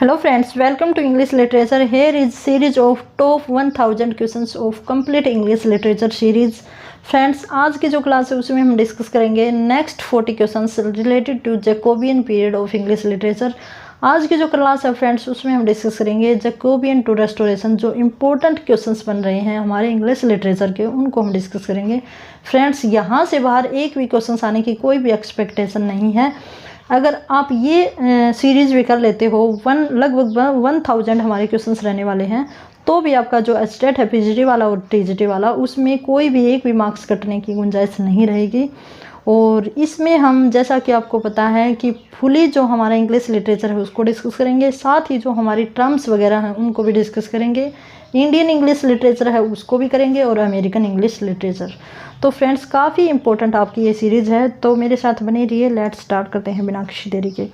Hello friends, welcome to English Literature. Here is series of top 1000 questions of complete English Literature series. Friends, आज की जो class है उसमें हम discuss करेंगे next 40 questions related to Jacobean period of English literature. आज की जो क्लास है फ्रेंड्स उसमें हम डिस्कस करेंगे जैकोबियन टू रेस्टोरेशन। जो इम्पोर्टेंट क्वेश्चंस बन रहे हैं हमारे इंग्लिश लिटरेचर के उनको हम डिस्कस करेंगे। फ्रेंड्स, यहाँ से बाहर एक भी क्वेश्चंस आने की कोई भी एक्सपेक्टेशन नहीं है। अगर आप ये सीरीज़ भी कर लेते हो, लगभग 1000 हमारे क्वेश्चंस रहने वाले हैं, तो भी आपका जो स्टेट है पीजीटी वाला और टीजीटी वाला, उसमें कोई भी एक भी मार्क्स कटने की गुंजाइश नहीं रहेगी। और इसमें हम, जैसा कि आपको पता है कि फुली जो हमारा इंग्लिश लिटरेचर है उसको डिस्कस करेंगे, साथ ही जो हमारी टर्म्स वगैरह हैं उनको भी डिस्कस करेंगे। इंडियन इंग्लिश लिटरेचर है उसको भी करेंगे और अमेरिकन इंग्लिश लिटरेचर। तो फ्रेंड्स, काफ़ी इंपॉर्टेंट आपकी ये सीरीज़ है, तो मेरे साथ बने रहिए। लेट्स स्टार्ट करते हैं बिना किसी देरी के।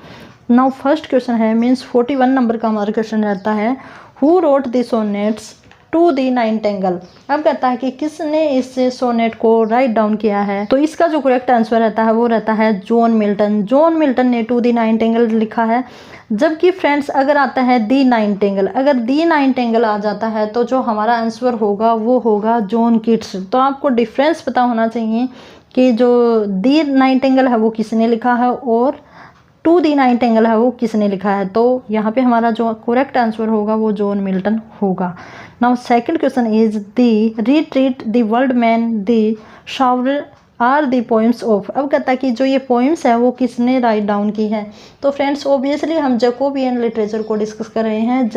नाउ फर्स्ट क्वेश्चन है, मीन्स 41 नंबर का हमारा क्वेश्चन रहता है, who wrote the sonnets to the nightingale. अब कहता है कि किसने इस सोनेट को राइट डाउन किया है। तो इसका जो करेक्ट आंसर रहता है वो रहता है जॉन मिल्टन। जॉन मिल्टन ने टू दी नाइटिंगेल लिखा है। जबकि फ्रेंड्स, अगर आता है दी नाइटिंगेल, अगर दी नाइटिंगेल आ जाता है तो जो हमारा आंसर होगा वो होगा जॉन किट्स। तो आपको डिफरेंस पता होना चाहिए कि जो दी नाइटिंगेल है वो किसने लिखा है और टू दी नाइटिंगेल है वो किसने लिखा है। तो यहाँ पे हमारा जो करेक्ट आंसर होगा वो जॉन मिल्टन होगा। Now second question is the retreat the world man the shower are the poems of. अब कहता है कि जो ये पोइम्स है वो किसने राइट डाउन की है। तो फ्रेंड्स, ओबियसली हम जैकोबियन लिटरेचर को डिस्कस कर रहे हैं,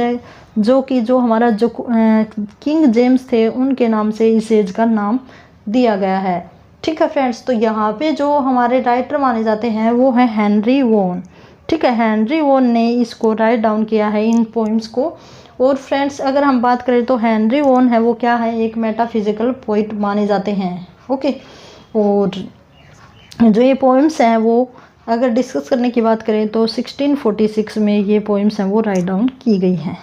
जो हमारा जो किंग जेम्स थे उनके नाम से इस एज का नाम दिया गया है। ठीक है फ्रेंड्स, तो यहाँ पे जो हमारे राइटर माने जाते हैं वो है हेनरी वॉन। ठीक है, हेनरी वॉन ने इसको राइट डाउन किया है इन पोइम्स को। और फ्रेंड्स, अगर हम बात करें तो हेनरी वॉन है वो क्या है, एक मेटाफिजिकल पोइट माने जाते हैं। ओके, और जो ये पोइम्स हैं वो अगर डिस्कस करने की बात करें तो 1646 में ये पोइम्स हैं वो राइट डाउन की गई हैं।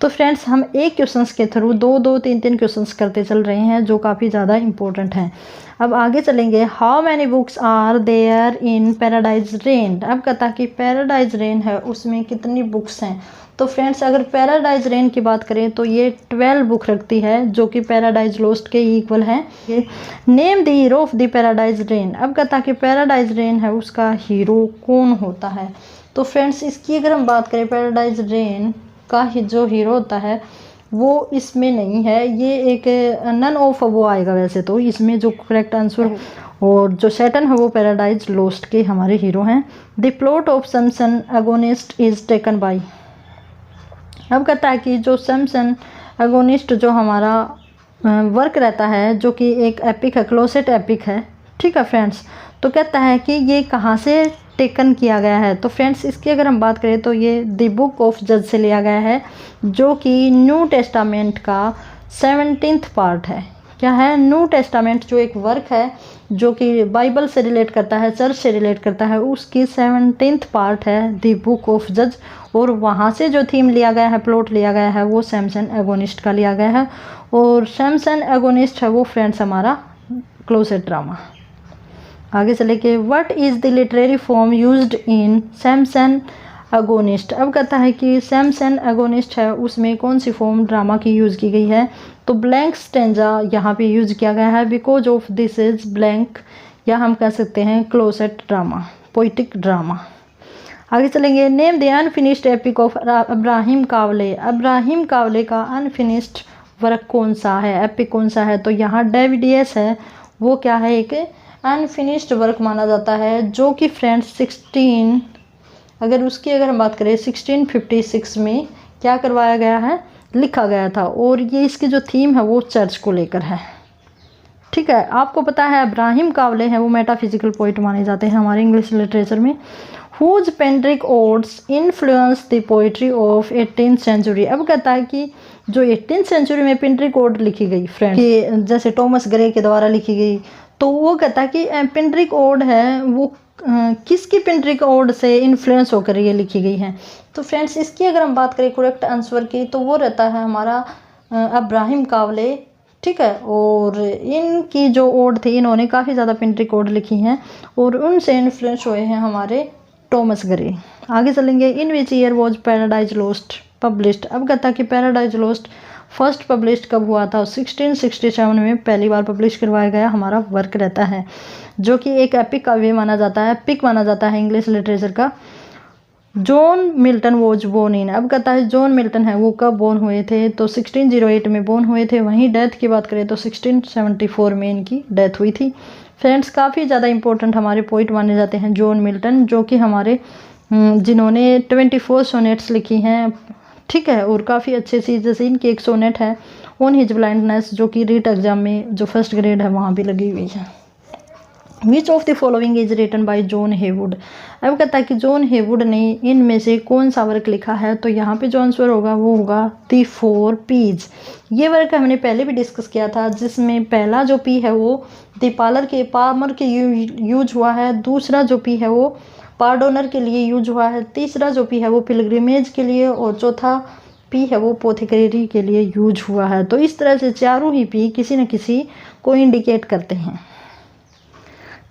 तो फ्रेंड्स, हम एक क्वेश्चंस के थ्रू दो तीन क्वेश्चंस करते चल रहे हैं जो काफ़ी ज़्यादा इंपॉर्टेंट हैं। अब आगे चलेंगे। How many books are there in Paradise Regained. अब कहता कि पैराडाइज रेन है उसमें कितनी बुक्स हैं। तो फ्रेंड्स, अगर पैराडाइज रेन की बात करें तो ये 12 बुक रखती है, जो कि पैराडाइज लोस्ट के इक्वल है। Name the hero of the paradise Regained. अब कहता कि पैराडाइज रेन है उसका हीरो कौन होता है। तो फ्रेंड्स, इसकी अगर हम बात करें, पैराडाइज रेन का जो हीरो होता है वो इसमें नहीं है, ये एक नन ऑफ वो आएगा वैसे तो इसमें जो करेक्ट आंसर। और जो सैटर्न है वो पैराडाइज लोस्ट के हमारे हीरो हैं। The plot of Samson agonist is taken by. अब कहता है कि जो सैमसन एगोनिस्ट जो हमारा वर्क रहता है, जो कि एक एपिक है, क्लोसेट एपिक है। ठीक है फ्रेंड्स, तो कहता है कि ये कहाँ से टेकन किया गया है। तो फ्रेंड्स, इसकी अगर हम बात करें तो ये द बुक ऑफ जज से लिया गया है, जो कि न्यू टेस्टामेंट का 17th पार्ट है। क्या है? न्यू टेस्टामेंट जो एक वर्क है जो कि बाइबल से रिलेट करता है, चर्च से रिलेट करता है, उसकी 17th पार्ट है द बुक ऑफ जज। और वहाँ से जो थीम लिया गया है, प्लॉट लिया गया है, वो सैमसन एगोनिस्ट का लिया गया है। और सैमसन एगोनिस्ट है वो फ्रेंड्स हमारा क्लोसेट ड्रामा। आगे चले के, what is the literary form used in Samson agonist. अब कहता है कि सैमसन एगोनिस्ट है उसमें कौन सी फॉर्म ड्रामा की यूज़ की गई है। तो ब्लैंक स्टेंजा यहाँ पे यूज़ किया गया है, because of this is blank, या हम कह सकते हैं क्लोसेट ड्रामा, पोइटिक ड्रामा। आगे चलेंगे। Name the unfinished epic of Abraham Cowley. Abraham Cowley का अनफिनिश्ड वर्क कौन सा है, एपिक कौन सा है। तो यहाँ डेविडियस है वो क्या है, एक अनफिनिश्ड वर्क माना जाता है, जो कि फ्रेंड्स अगर हम बात करें 1656 में क्या करवाया गया है, लिखा गया था। और ये इसकी जो थीम है वो चर्च को लेकर है। ठीक है, आपको पता है अब्राहिम कावले हैं वो मेटाफिजिकल पोइट माने जाते हैं हमारे इंग्लिश लिटरेचर में। Whose Pindaric odes influence the poetry of 18th century. अब कहता है कि जो 18th सेंचुरी में पेंड्रिक ओड लिखी गई फ्रेंड्स, कि जैसे टॉमस ग्रे के द्वारा लिखी गई, तो वो कहता है कि पेंड्रिक ओड है वो किसकी पेंड्रिक ओड से इन्फ्लुएंस होकर ये लिखी गई है। तो फ्रेंड्स, इसकी अगर हम बात करें करेक्ट आंसर की तो वो रहता है हमारा अब्राहिम कावले। ठीक है, और इनकी जो ओड थी, इन्होंने काफ़ी ज़्यादा पेंड्रिक ओड लिखी हैं और उनसे इन्फ्लुएंस हुए हैं हमारे टॉमस ग्रे। आगे चलेंगे, in which year was Paradise Lost published. अब कहता है कि पैराडाइज लॉस्ट फर्स्ट पब्लिश कब हुआ था। 1667 में पहली बार पब्लिश करवाया गया हमारा वर्क रहता है, जो कि एक एपिक काव्य माना जाता है, पिक माना जाता है इंग्लिश लिटरेचर का। John Milton was born in. अब कहता है जॉन मिल्टन है वो कब बोर्न हुए थे, तो 1608 में बोर्न हुए थे। वहीं डेथ की बात करें तो 1674 में इनकी डेथ हुई थी। फ्रेंड्स, काफ़ी ज़्यादा इंपॉर्टेंट हमारे पोइट माने जाते हैं जॉन मिल्टन, जो कि हमारे जिन्होंने 24 सोनेट्स लिखी हैं, ठीक है, और काफ़ी अच्छे सी, जैसे इनकी एक सोनेट है ऑन हिज ब्लाइंडनेस, जो कि रीट एग्जाम में जो फर्स्ट ग्रेड है वहाँ भी लगी हुई है। Which of the following is written by John Heywood. अब कहता है कि जॉन हेवुड ने इनमें से कौन सा वर्क लिखा है, तो यहाँ पे जो आंसर होगा वो होगा द 4 पीज। ये वर्क हमने पहले भी डिस्कस किया था, जिसमें पहला जो पी है वो पामर के यूज हुआ है, दूसरा जो पी है वो पार्डोनर के लिए यूज हुआ है, तीसरा जो पी है वो पिलग्रिमेज के लिए, और चौथा पी है वो पोथिकरी के लिए यूज हुआ है। तो इस तरह से चारों ही पी किसी न किसी को इंडिकेट करते हैं।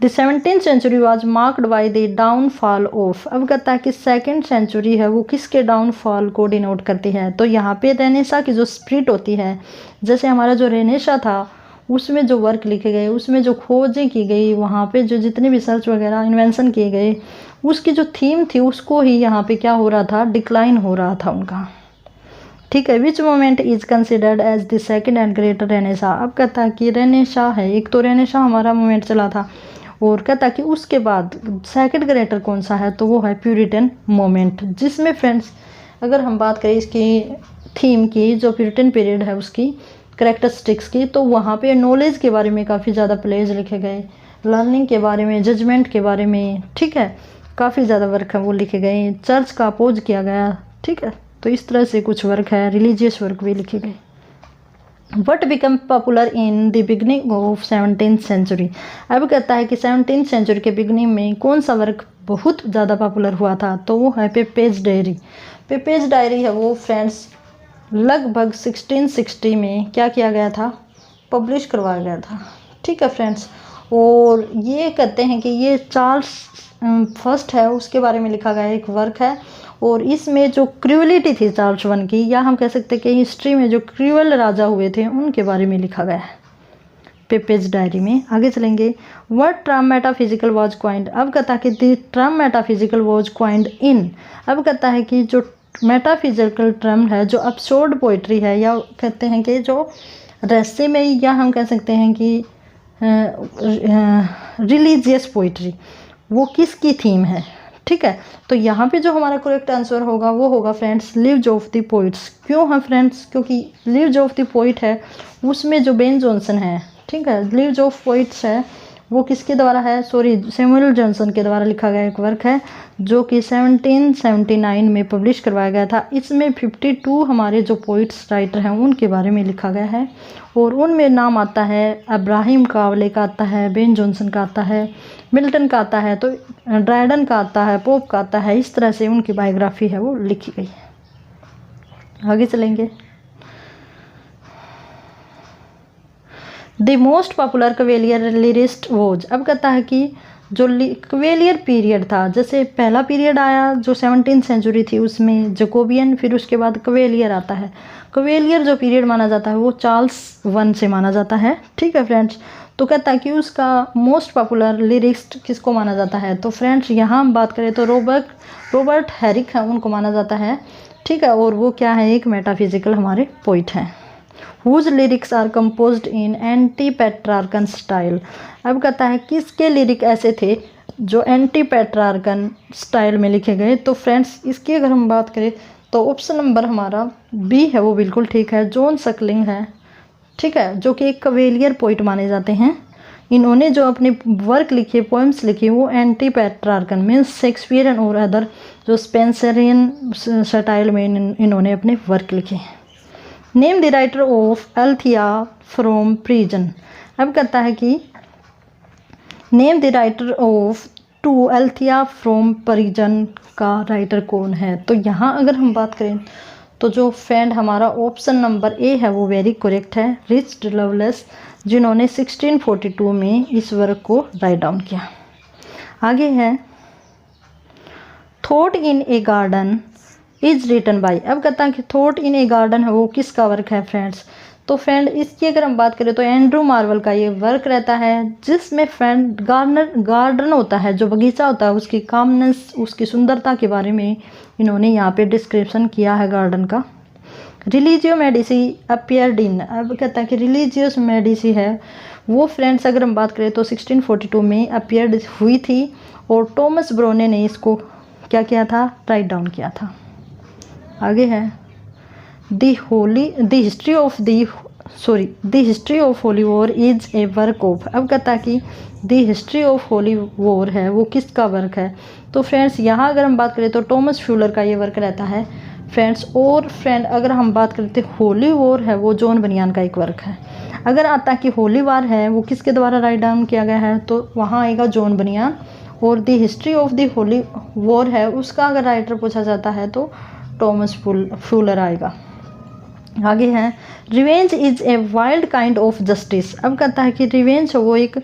The 17th century was marked by the downfall of. अब कहता है कि 2nd सेंचुरी है वो किसके डाउनफॉल को डिनोट करती है, तो यहाँ पे रेनेसा की जो स्पिरिट होती है, जैसे हमारा जो रेनेसा था उसमें जो वर्क लिखे गए, उसमें जो खोजें की गई, वहाँ पे जो जितने भी सर्च वगैरह इन्वेंशन किए गए, उसकी जो थीम थी उसको ही यहाँ पे क्या हो रहा था, डिक्लाइन हो रहा था उनका, ठीक है। Which moment is considered as the second and greater Renaissance. अब कहता है कि रेनेसा है, एक तो रेनेसा हमारा मोमेंट चला था, और कहता है कि उसके बाद सेकंड ग्रेटर कौन सा है, तो वो है प्यूरिटन मोमेंट, जिसमें फ्रेंड्स अगर हम बात करें इसकी थीम की, जो प्यूरिटन पीरियड है उसकी करैक्टरिस्टिक्स की, तो वहाँ पे नॉलेज के बारे में काफ़ी ज़्यादा प्लेज लिखे गए, लर्निंग के बारे में, जजमेंट के बारे में, ठीक है, काफ़ी ज़्यादा वर्क है वो लिखे गए, चर्च का अपोज किया गया, ठीक है। तो इस तरह से कुछ वर्क है, रिलीजियस वर्क भी लिखे गए। What become popular in the beginning of 17th century. अब कहता है कि 17th सेंचुरी के बिगनिंग में कौन सा वर्क बहुत ज़्यादा पॉपुलर हुआ था, तो वो है पेपेज डायरी। पेपेज डायरी है वो फ्रेंड्स लगभग 1660 में क्या किया गया था, पब्लिश करवाया गया था, ठीक है फ्रेंड्स। और ये कहते हैं कि ये चार्ल्स फर्स्ट है उसके बारे में लिखा गया एक वर्क है, और इसमें जो क्रूअलिटी थी चार्ल्स वन की, या हम कह सकते हैं कि हिस्ट्री में जो क्रूअल राजा हुए थे उनके बारे में लिखा गया है पेपेज डायरी में। आगे चलेंगे, word term metaphysical was coined. अब कहता है कि the term metaphysical was coined in. अब कहता है कि जो मेटाफिजिकल टर्म है, जो अब्सोर्ड पोइट्री है, या कहते हैं कि जो रहस्य में, या हम कह सकते हैं कि रिलीजियस पोइट्री, वो किसकी थीम है, ठीक है। तो यहाँ पे जो हमारा करेक्ट आंसर होगा वो होगा friends lives of the poets. क्यों है फ्रेंड्स, क्योंकि लिव्स ऑफ द पोइट है उसमें जो बेन जॉनसन है, ठीक है, लिव्स ऑफ पोइट्स है वो किसके द्वारा है, सैमुअल जॉनसन के द्वारा लिखा गया एक वर्क है, जो कि 1779 में पब्लिश करवाया गया था। इसमें 52 हमारे जो पोइट्स राइटर हैं उनके बारे में लिखा गया है, और उनमें नाम आता है अब्राहिम कावले का आता है, बेन जॉनसन का आता है, मिल्टन का आता है, तो ड्रायडन का आता है, पोप का आता है। इस तरह से उनकी बायोग्राफी है वो लिखी गई है। आगे चलेंगे, the most popular Cavalier lyrist was. अब कहता है कि जो कवेलियर पीरियड था, जैसे पहला पीरियड आया जो 17th सेंचुरी थी उसमें जकोबियन, फिर उसके बाद कवेलियर आता है। कवेलियर जो पीरियड माना जाता है वो चार्ल्स वन से माना जाता है, ठीक है फ्रेंड्स। तो कहता है कि उसका मोस्ट पॉपुलर लिरिस्ट किसको माना जाता है, तो फ्रेंड्स यहाँ हम बात करें तो रॉबर्ट हैरिक है उनको माना जाता है, ठीक है। और वो क्या है, एक मेटाफिजिकल हमारे पोइट हैं। Whose lyrics are composed in anti-Petrarchan style। अब कहता है किसके लिरिक ऐसे थे जो एंटी पेट्रार्कन स्टाइल में लिखे गए, तो फ्रेंड्स इसकी अगर हम बात करें तो ऑप्शन नंबर हमारा बी है वो बिल्कुल ठीक है, जॉन सकलिंग है, ठीक है, जो कि एक कवेलियर पोइट माने जाते हैं। इन्होंने जो अपने वर्क लिखे, पोएम्स लिखे, वो एंटी पेट्रार्कन मीन्स शेक्सपियरियन और अदर जो स्पेंसरियन स्टाइल में इन्होंने अपने वर्क लिखे। Name the writer of Althea from prison. अब कहता है कि name the writer of to Althea from prison का राइटर कौन है, तो यहाँ अगर हम बात करें तो जो फ्रेंड हमारा ऑप्शन नंबर ए है वो वेरी करेक्ट है, रिचर्ड लवलेस, जिन्होंने 1642 में इस वर्क को राइट डाउन किया। आगे है thought in a garden is written by. अब कहता है कि थॉट इन ए गार्डन है वो किसका वर्क है फ्रेंड्स। तो फ्रेंड इसकी अगर हम बात करें तो एंड्रू मार्वल का ये वर्क रहता है, जिसमें फ्रेंड गार्डन होता है, जो बगीचा होता है, उसकी कामनेस, उसकी सुंदरता के बारे में इन्होंने यहाँ पे डिस्क्रिप्शन किया है गार्डन का। Religio Medici appeared in. अब कहता है कि रिलीजियस मेडिसी है वो फ्रेंड्स अगर हम बात करें तो 1642 में अपीयर्ड हुई थी, और टॉमस ब्रोने ने इसको क्या किया था, राइट डाउन किया था। आगे है the history of holy war is a work of. अब कहता है कि the history of holy war है वो किसका वर्क है। तो फ्रेंड्स यहाँ अगर हम बात करें तो टॉमस फ्यूलर का ये वर्क रहता है फ्रेंड्स। और फ्रेंड अगर हम बात करते होली वॉर है वो जॉन बनियान का एक वर्क है। अगर आता है कि होली वार है वो किसके द्वारा राइट डाउन किया गया है, तो वहाँ आएगा जॉन बनियान। और the history of the holy war है उसका अगर राइटर पूछा जाता है तो टॉमस फ्यूलर आएगा। आगे है revenge is a wild kind of justice. अब कहता है कि रिवेंज वो एक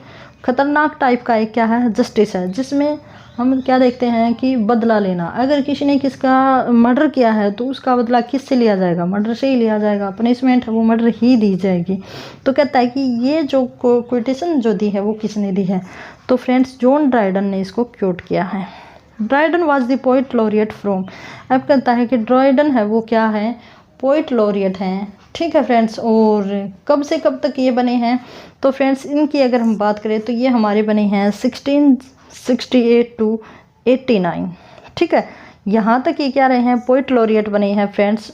खतरनाक टाइप का एक क्या है, जस्टिस है, जिसमें हम क्या देखते हैं कि बदला लेना। अगर किसी ने किसका मर्डर किया है तो उसका बदला किससे लिया जाएगा, मर्डर से ही लिया जाएगा, पनिशमेंट है वो मर्डर ही दी जाएगी। तो कहता है कि ये जो कोटेशन जो दी है वो किसने दी है, तो फ्रेंड्स जॉन ड्राइडन ने इसको क्योट किया है। Dryden was the poet laureate from. अब कहता है कि ड्राइडन है वो क्या है, पोइट लॉरिएट हैं। ठीक है फ्रेंड्स, और कब से कब तक ये बने हैं, तो फ्रेंड्स इनकी अगर हम बात करें तो ये हमारे बने हैं 1668 to 89। ठीक है, यहाँ तक ये क्या रहे हैं, पोइट लॉरिएट बने हैं फ्रेंड्स।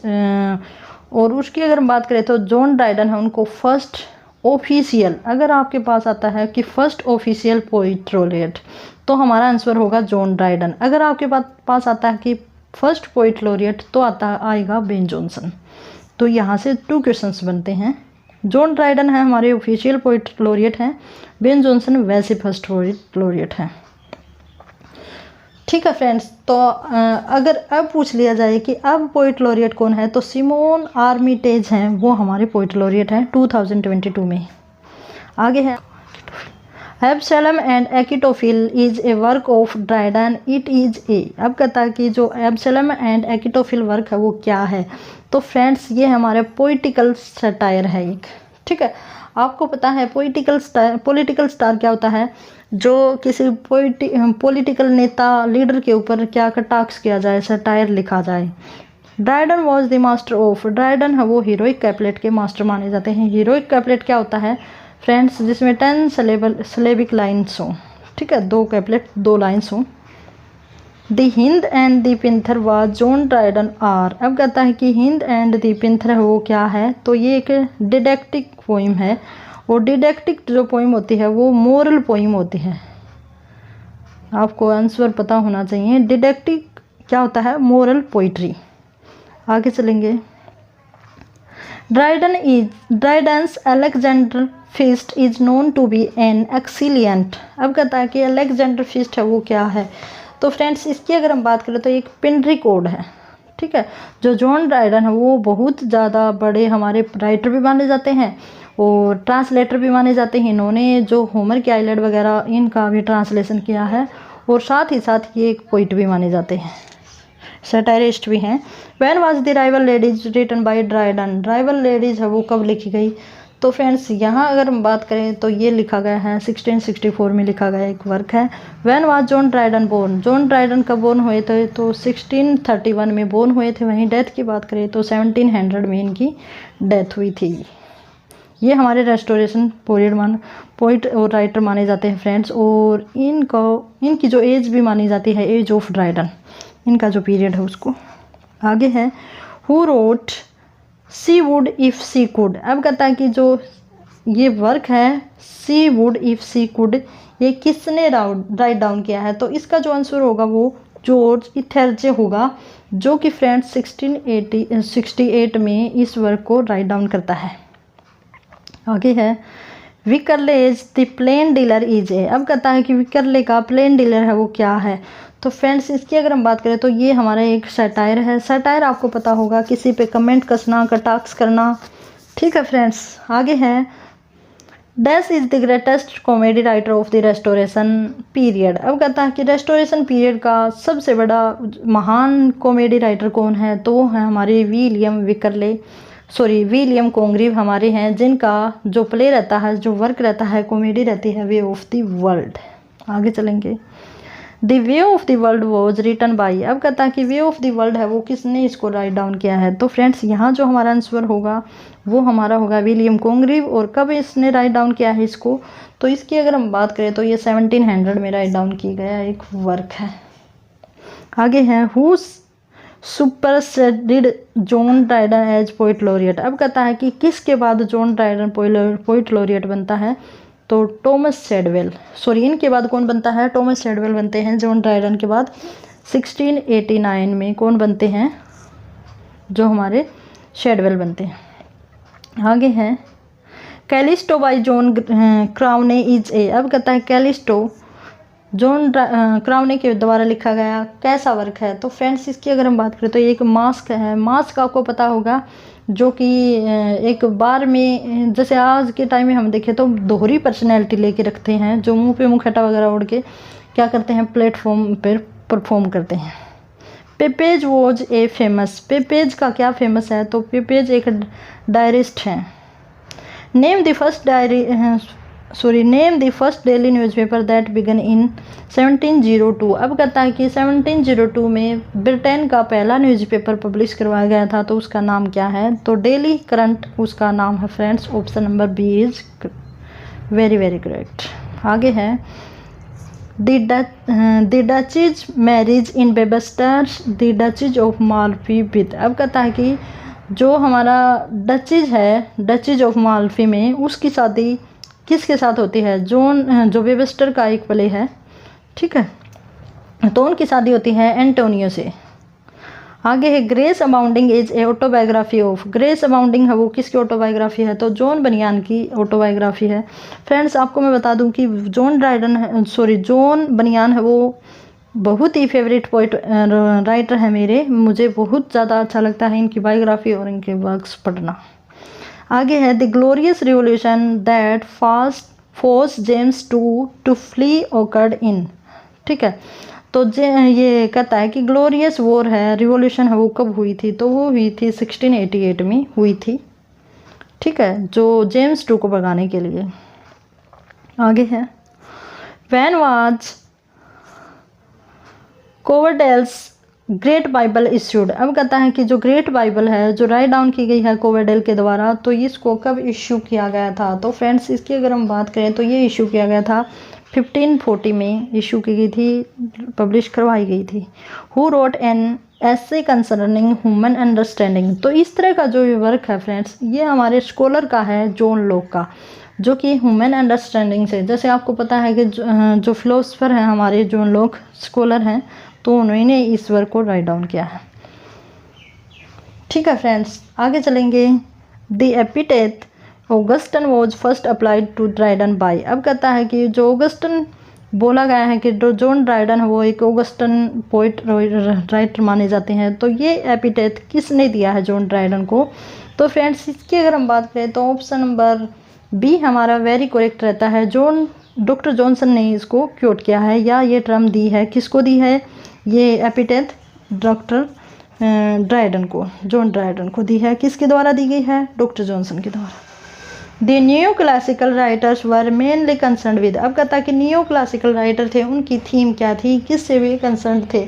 और उसकी अगर हम बात करें तो जॉन ड्राइडन है उनको फर्स्ट ऑफिशियल, अगर आपके पास आता है कि फर्स्ट ऑफिशियल पोइट लॉरिएट तो हमारा आंसर होगा जॉन ड्राइडन। अगर आपके पास आता है कि फर्स्ट पोइट लॉरिएट तो आएगा बेन जॉनसन। तो यहाँ से 2 क्वेश्चंस बनते हैं। जॉन ड्राइडन है हमारे ऑफिशियल पोइट लॉरिएट हैं, बेन जॉनसन वैसे फर्स्ट पोइट लॉरिएट हैं। ठीक है फ्रेंड्स, तो अगर अब पूछ लिया जाए कि अब पोइट लॉरिएट कौन है, तो सिमोन आर्मिटेज हैं वो हमारे पोइट लॉरिएट हैं 2022 में। आगे है Absalom and Achitophel is a work of Dryden, it is a. अब कहता है कि जो एब्सैलम एंड एकिटोफिल वर्क है वो क्या है, तो फ्रेंड्स ये हमारे पोइटिकल सटायर है एक। ठीक है, आपको पता है पॉलिटिकल स्टार क्या होता है, जो किसी पॉलिटिकल नेता लीडर के ऊपर क्या कटाक्ष किया जाए, सटायर लिखा जाए। Dryden was the master of. Dryden है वो हीरोइक कैपलेट के मास्टर माने जाते हैं। हीरोइक कैपलेट क्या होता है फ्रेंड्स, जिसमें 10 सिलेबिक लाइन्स हों। ठीक है, 2 कैपलेट 2 लाइन्स हों। The Hind and the Panther was John Dryden are. अब कहता है कि हिंद एंड द पिंथर है वो क्या है, तो ये एक डिडक्टिक पोइम है। और डिडक्टिक जो पोइम होती है वो मोरल पोइम होती है। आपको आंसर पता होना चाहिए, डिडक्टिक क्या होता है, मोरल पोइट्री। आगे चलेंगे। Dryden's Alexander Feast is known to be an excellent. अब कहता है कि अलेक्जेंडर फीस्ट है वो क्या है, तो फ्रेंड्स इसकी अगर हम बात करें तो एक पिनरी कोड है। ठीक है, जो जॉन ड्राइडन है वो बहुत ज़्यादा बड़े हमारे राइटर भी माने जाते हैं और ट्रांसलेटर भी माने जाते हैं। इन्होंने जो होमर की आइलैंड वगैरह इनका भी ट्रांसलेशन किया है, और साथ ही साथ ये एक पोइट भी माने जाते हैं, सटायरिस्ट भी हैं। When was the rival ladies written by Dryden. Rival ladies है वो कब लिखी गई, तो फ्रेंड्स यहाँ अगर हम बात करें तो ये लिखा गया है 1664 में लिखा गया एक वर्क है। When was John Dryden born. John Dryden कब बोर्न हुए थे, तो 1631 में बोर्न हुए थे। वहीं डेथ की बात करें तो 1700 में इनकी डेथ हुई थी। ये हमारे रेस्टोरेशन पोइट और राइटर माने जाते हैं फ्रेंड्स। और इनकी जो एज भी मानी जाती है, एज ऑफ ड्राइडन, इनका जो पीरियड है उसको। आगे है who wrote she would if she could. अब कहता है कि जो ये वर्क है she would if she could, ये किसने राइट डाउन किया है, तो इसका जो आंसर होगा वो जॉर्ज इथेर्जे होगा, जो कि फ्रेंड्स 1668 में इस वर्क को राइट डाउन करता है। आगे है Wycherley's the Plain Dealer is a. अब कहता है कि विकरले का प्लेन डीलर है वो क्या है, तो फ्रेंड्स इसकी अगर हम बात करें तो ये हमारा एक सटायर है। सटायर आपको पता होगा किसी पे कमेंट कसना, कटाक्ष करना। ठीक है फ्रेंड्स, आगे है dash is the greatest comedy writer of the restoration period. अब कहता है कि रेस्टोरेशन पीरियड का सबसे बड़ा महान कॉमेडी राइटर कौन है, तो वो है हमारे विलियम कॉन्ग्रीव हमारे हैं, जिनका जो प्ले रहता है, जो वर्क रहता है, कॉमेडी रहती है, वे ऑफ द वर्ल्ड। आगे चलेंगे। The way of the world was written by. अब कहता है कि वे ऑफ द वर्ल्ड है वो किसने इसको राइट डाउन किया है, तो फ्रेंड्स यहाँ जो हमारा आंसर होगा वो हमारा होगा विलियम कॉन्ग्रीव। और कब इसने राइट डाउन किया है इसको, तो इसकी अगर हम बात करें तो ये 1700 में राइट डाउन की गया एक वर्क है। आगे है who superseded John Dryden as poet laureate. अब कहता है कि किसके बाद जॉन ड्राइडन पोइट लॉरिएट बनता है, तो टॉमस शेडवेल, इनके बाद कौन बनता है, टॉमस शेडवेल बनते हैं जॉन ड्राइडन के बाद। 1689 में कौन बनते हैं, जो हमारे शेडवेल बनते हैं। आगे हैं Calisto by John Crowne is a. अब कहता है कैलिस्टो जॉन क्राउने के द्वारा लिखा गया कैसा वर्क है, तो फ्रेंड्स इसकी अगर हम बात करें तो ये एक मास्क है। मास्क आपको पता होगा जो कि एक बार में, जैसे आज के टाइम में हम देखें तो दोहरी पर्सनैलिटी लेके रखते हैं, जो मुंह पे मुखटा वगैरह ओढ़ के क्या करते हैं, प्लेटफॉर्म पर परफॉर्म करते हैं। पेपेज वॉज ए फेमस। पेपेज का क्या फेमस है, तो पेपेज एक डायरिस्ट हैं। Name the first daily newspaper that began in 1702। अब कहता है कि 1702 में ब्रिटेन का पहला न्यूज़पेपर पब्लिश करवाया गया था, तो उसका नाम क्या है, तो डेली करंट उसका नाम है friends. Option number B is very very correct. आगे है the Duchess marriage in Webster the Duchess of Malfi with. अब कहता है कि जो हमारा डचेज है, डचेज ऑफ माल्फी में उसकी शादी किसके साथ होती है, जो वेबस्टर का एक प्ले है, ठीक है, तो उनकी शादी होती है एंटोनियो से। आगे है Grace Abounding is a autobiography of. Grace Abounding है वो किसकी ऑटोबायोग्राफी है, तो जॉन बनियान की ऑटोबायोग्राफी है। फ्रेंड्स आपको मैं बता दूं कि जॉन बनियान है वो बहुत ही फेवरेट पोइट राइटर है मेरे, मुझे बहुत ज़्यादा अच्छा लगता है इनकी बायोग्राफी और इनके वर्क्स पढ़ना। आगे है the glorious revolution that force James to flee occurred in. ठीक है, तो ये कहता है कि ग्लोरियस वॉर है, रिवोल्यूशन है वो कब हुई थी, तो वो हुई थी 1688 में हुई थी, ठीक है, जो जेम्स टू को भगाने के लिए। आगे है when was Coverdale's Great Bible issued. अब कहता है कि जो ग्रेट बाइबल है जो राइट डाउन की गई है कोवरडेल के द्वारा, तो इसको कब इश्यू किया गया था, तो फ्रेंड्स इसकी अगर हम बात करें तो ये इशू किया गया था 1540 में इशू की गई थी, पब्लिश करवाई गई थी। हु रोट एन ऐसे कंसर्निंग ह्यूमन अंडरस्टैंडिंग। तो इस तरह का जो वर्क है फ्रेंड्स, ये हमारे स्कॉलर का है, जॉन लॉक का, जो कि ह्यूमन अंडरस्टैंडिंग से, जैसे आपको पता है कि जो फिलोसफर हैं हमारे जॉन लॉक स्कॉलर हैं, तो उन्होंने इस वर्क को राइट डाउन किया है। ठीक है फ्रेंड्स, आगे चलेंगे। The epithet Augustan was first applied to Dryden by. अब कहता है कि जो ऑगस्टन बोला गया है कि जो जॉन ड्राइडन है वो एक ऑगस्टन पोइट राइटर माने जाते हैं, तो ये एपिटेथ किसने दिया है जॉन ड्राइडन को, तो फ्रेंड्स इसकी अगर हम बात करें तो ऑप्शन नंबर बी हमारा वेरी करेक्ट रहता है। डॉक्टर जॉनसन ने इसको क्योट किया है, या ये टर्म दी है, किसको दी है, ये एपिटेथ डॉक्टर ड्राइडन को, जॉन ड्राइडन को दी है। किसके द्वारा दी गई है, डॉक्टर जॉनसन के द्वारा। The new classical writers were mainly concern with. अब कहता है कि न्यू क्लासिकल राइटर थे, उनकी थीम क्या थी, किससे वे कंसर्न थे,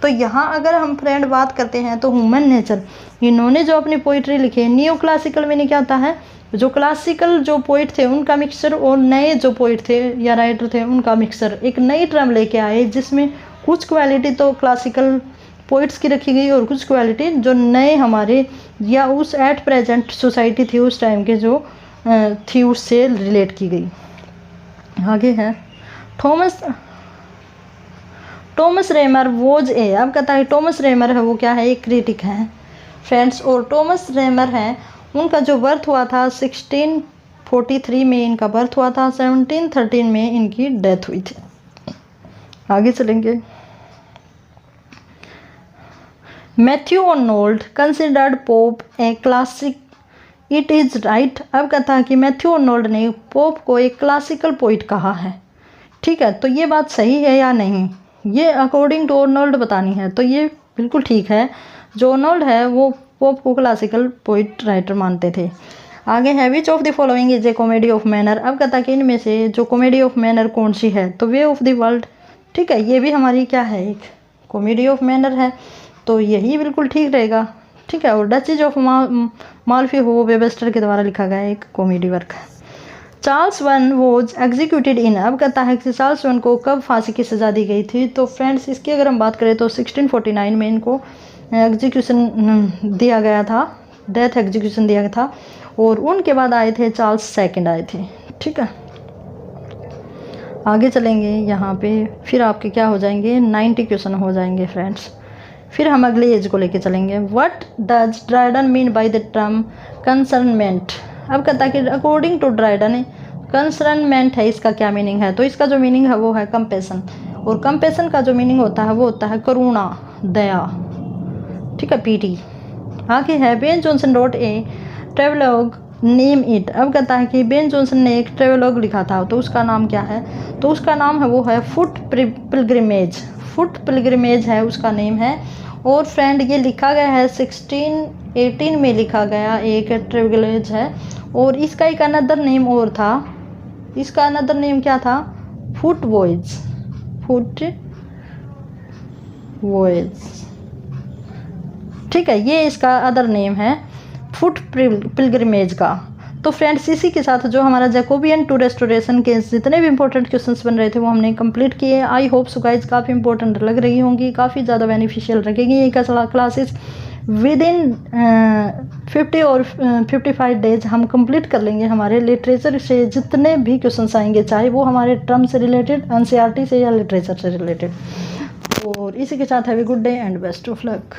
तो यहाँ अगर हम फ्रेंड बात करते हैं तो ह्यूमन नेचर, इन्होंने जो अपनी पोइट्री लिखी है, न्यू क्लासिकल में क्या होता है, जो क्लासिकल जो पोइट थे उनका मिक्सचर और नए जो पोइट थे या राइटर थे उनका मिक्सचर, एक नई टर्म लेके आए जिसमें कुछ क्वालिटी तो क्लासिकल पोइट्स की रखी गई और कुछ क्वालिटी जो नए हमारे या उस एट प्रेजेंट सोसाइटी थी उस टाइम के जो थी उससे रिलेट की गई। आगे है टॉमस रेमर वॉज ए। अब कहता है टॉमस रेमर है वो क्या है, एक क्रिटिक है फ्रेंड्स, और टॉमस रेमर है उनका जो बर्थ हुआ था 1643 में इनका बर्थ हुआ था, 1713 में इनकी डेथ हुई थी। आगे चलेंगे। Matthew Arnold considered pope a classic it is right. अब कहता है कि मैथ्यू आर्नोल्ड ने पोप को एक क्लासिकल पोइट कहा है। ठीक है, तो ये बात सही है या नहीं, ये अकॉर्डिंग टू आर्नोल्ड बतानी है। तो ये बिल्कुल ठीक है, जो आर्नोल्ड है वो पोप को क्लासिकल पोइट राइटर मानते थे। आगे है which of the following is a comedy of manner. अब कहता है कि इनमें से जो कॉमेडी ऑफ मैनर कौन सी है, तो वे ऑफ द वर्ल्ड। ठीक है, ये भी हमारी क्या है, एक कॉमेडी ऑफ मैनर है, तो यही बिल्कुल ठीक रहेगा। ठीक है, और डचेज ऑफ माल्फी हो वेबस्टर के द्वारा लिखा गया एक कॉमेडी वर्क है। Charles one was executed in. अब कहता है कि चार्ल्स वन को कब फांसी की सज़ा दी गई थी, तो फ्रेंड्स इसकी अगर हम बात करें तो 1649 में इनको एग्जीक्यूशन दिया गया था, डेथ एग्जीक्यूशन दिया गया था, और उनके बाद आए थे चार्ल्स सेकंड आए थे। ठीक है, आगे चलेंगे यहाँ पे, फिर आपके क्या हो जाएंगे 90 क्वेश्चन हो जाएंगे फ्रेंड्स। फिर हम अगले एज को लेके चलेंगे। What does Dryden mean by the term concernment. अब कहता है कि अकॉर्डिंग टू ड्राइडन कंसर्नमेंट है, इसका क्या मीनिंग है, तो इसका जो मीनिंग है वो है कंपेशन, और कंपेशन का जो मीनिंग होता है वो होता है करुणा, दया। ठीक है, पीटी। आगे है Ben Jonson wrote a travelogue name it. अब कहता है कि बेन जॉनसन ने एक ट्रेवलॉग लिखा था, तो उसका नाम क्या है, तो उसका नाम है वो है फुट पिलग्रिमेज। फुट पिलग्रिमेज है उसका नेम है। और फ्रेंड ये लिखा गया है 1618 में लिखा गया एक ट्रेवलेज है, और इसका एक अनदर नेम और था, इसका अनदर नेम क्या था, फुट वॉयज। Foot voyage. ठीक है, ये इसका अदर नेम है फुट पिलग्रिमेज का। तो फ्रेंड्स इसी के साथ जो हमारा जैकोबियन टू रेस्टोरेशन के जितने भी इंपॉर्टेंट क्वेश्चंस बन रहे थे वो हमने कंप्लीट किए। आई होप सो गाइस काफ़ी इंपॉर्टेंट लग रही होंगी, काफ़ी ज़्यादा बेनिफिशियल लगेगी ये क्लासेस। विद इन 50 और 55 डेज हम कंप्लीट कर लेंगे हमारे लिटरेचर से जितने भी क्वेश्चंस आएंगे, चाहे वो हमारे टर्म से रिलेटेड, एनसीईआरटी से या लिटरेचर से रिलेटेड। और इसी के साथ have a good day and best of luck.